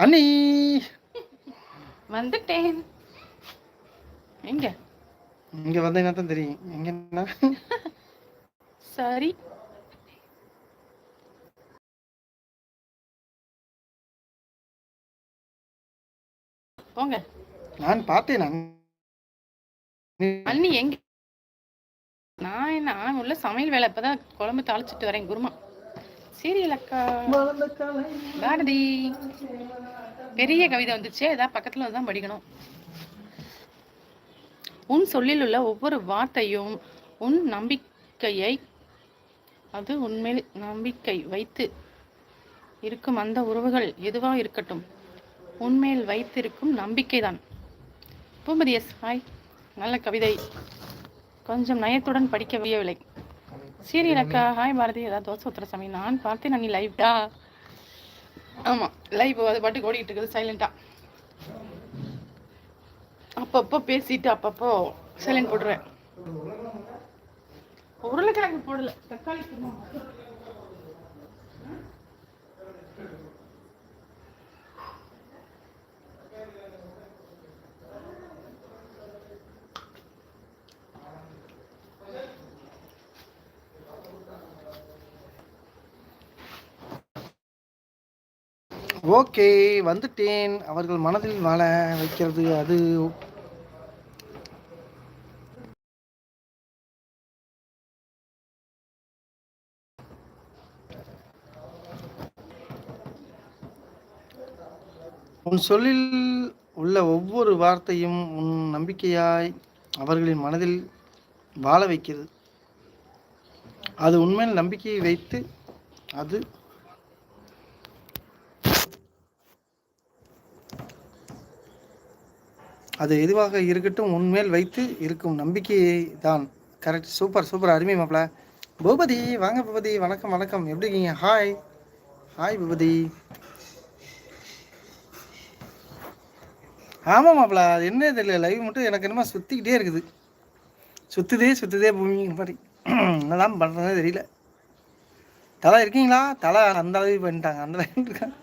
அண்ணி வந்துட்டேன். எங்க இங்க வந்தீங்கன்னா தான் தெரியும் எங்கன்னா. சரி போங்க. நான் பார்த்தேன் அண்ணி எங்க? நான் உள்ள சமையல் வேலை இப்பதான் குழம்பு தாளிச்சிட்டு வரேன். குருமா சீரியல் அக்கா பாரதி பெரிய கவிதை வந்துச்சு. ஏதாவது பக்கத்துல தான் படிக்கணும். உன் சொல்லில் உள்ள ஒவ்வொரு வார்த்தையும் உன் நம்பிக்கையை, அது உன்மேல் நம்பிக்கை வைத்து இருக்கும் அந்த உறவுகள் எதுவா இருக்கட்டும், உன்மேல் வைத்திருக்கும் நம்பிக்கைதான். Poomathi yes hi. நல்ல கவிதை, கொஞ்சம் நயத்துடன் படிக்க முடியவில்லை. சீரியல் அக்கா ஹாய் பாரதி. ஏதாவது தோசை ஊத்துற சமயம் நான் பார்த்தேன். நீ லைவ்டா? ஆமா லைவ். அது பாட்டுக்கு ஓடிட்டு இருக்குது சைலண்டா. அப்பப்போ பேசிட்டு அப்பப்போ சைலண்ட் போடுறேன். உருளைக்கிழங்கு போடல, தக்காளி குருமா. ஓகே வந்துட்டேன். அவர்கள் மனதில் வாழ வைக்கிறது அது உன் சொல்லில் உள்ள ஒவ்வொரு வார்த்தையும் உன் நம்பிக்கையாய் அவர்களின் மனதில் வாழ வைக்கிறது. அது உண்மையில் நம்பிக்கையை வைத்து அது எதுவாக இருக்கட்டும் உன்மேல் வைத்து இருக்கும் நம்பிக்கையை தான். கரெக்ட். சூப்பர் சூப்பர் அருமை மாப்பிள்ள. பூபதி வாங்க பூபதி. வணக்கம் வணக்கம். எப்படி இருக்கீங்க? Hi hi Boopathi. ஆமாம் மாப்பிள்ள. அது என்ன தெரியல, லைவ் மட்டும் எனக்கு என்னமோ சுற்றிக்கிட்டே இருக்குது. சுற்றுதே பூமி மாதிரி. என்னதான் பண்ணுறதே தெரியல. தலை இருக்கீங்களா? தலை அந்த அளவு பண்ணிட்டாங்க. அந்த அளவு இருக்காங்க.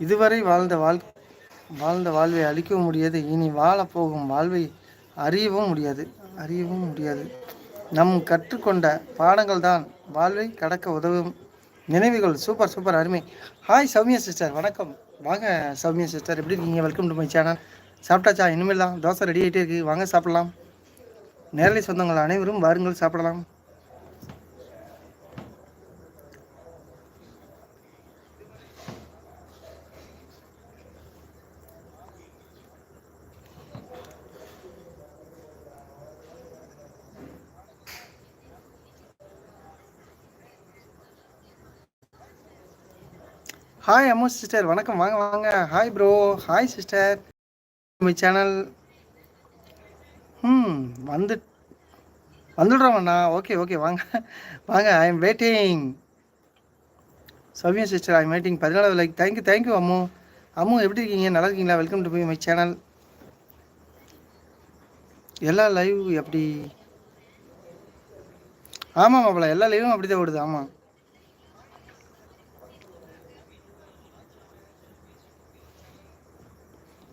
இதுவரை வாழ்ந்த வாழ்வை அழிக்கவும் முடியாது. இனி வாழப்போகும் வாழ்வை அறியவும் முடியாது. நம் கற்றுக்கொண்ட பாடங்கள் தான் வாழ்வை கடக்க உதவும் நினைவுகள். சூப்பர் சூப்பர் அருமை. ஹாய் சௌமியா சிஸ்டர், வணக்கம். வாங்க சௌமியா சிஸ்டர், எப்படி இருக்கீங்க? Welcome to my channel. சாப்பிட்டாச்சா? இனிமேல் தான். தோசை ரெடி ஆகிட்டே இருக்குது. வாங்க சாப்பிடலாம். நேரலை சொந்தங்கள் அனைவரும் வாருங்கள் சாப்பிடலாம். ஹாய் அம்மு சிஸ்டர், வணக்கம். வாங்க வாங்க. Hi bro. Hi sister. My channel. வந்துடுறோம்ண்ணா. ஓகே ஓகே வாங்க வாங்க. I am waiting. Soumya sister I am waiting. 14 like. Thank you Ammu எப்படி இருக்கீங்க? நல்லா இருக்கீங்களா? Welcome to my channel. எல்லா லைவ் எப்படி? ஆமாம் மாப்பிள்ள, எல்லா லைவும் அப்படி தான் ஓடுது. ஆமாம்.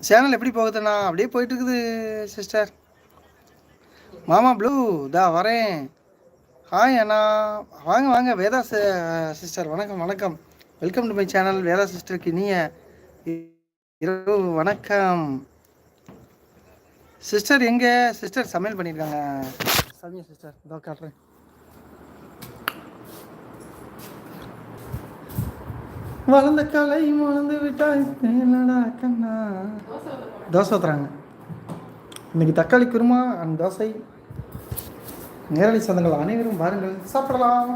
சேனல் எப்படி போகுதுண்ணா? அப்படியே போயிட்டு இருக்குது சிஸ்டர். மாமா ப்ளூ தா வரேன். ஹாய் அண்ணா. வாங்க வாங்க. வேதா சிஸ்டர் வணக்கம். Welcome to my channel. வேதா சிஸ்டருக்கு இனிய இரவு வணக்கம். சிஸ்டர் எங்கே? சிஸ்டர் சமையல் பண்ணியிருக்காங்க. சமைய சிஸ்டர் இதோ காட்டுறேன். வளர்ந்த காலை மறந்து விட்டாய் கண்ணா. தோசை ஊற்றுறாங்க இன்னைக்கு. தக்காளி குருமா அண்ட் தோசை. நேரடி சொந்தங்கள் அனைவரும் வாருங்கள் சாப்பிடலாம்.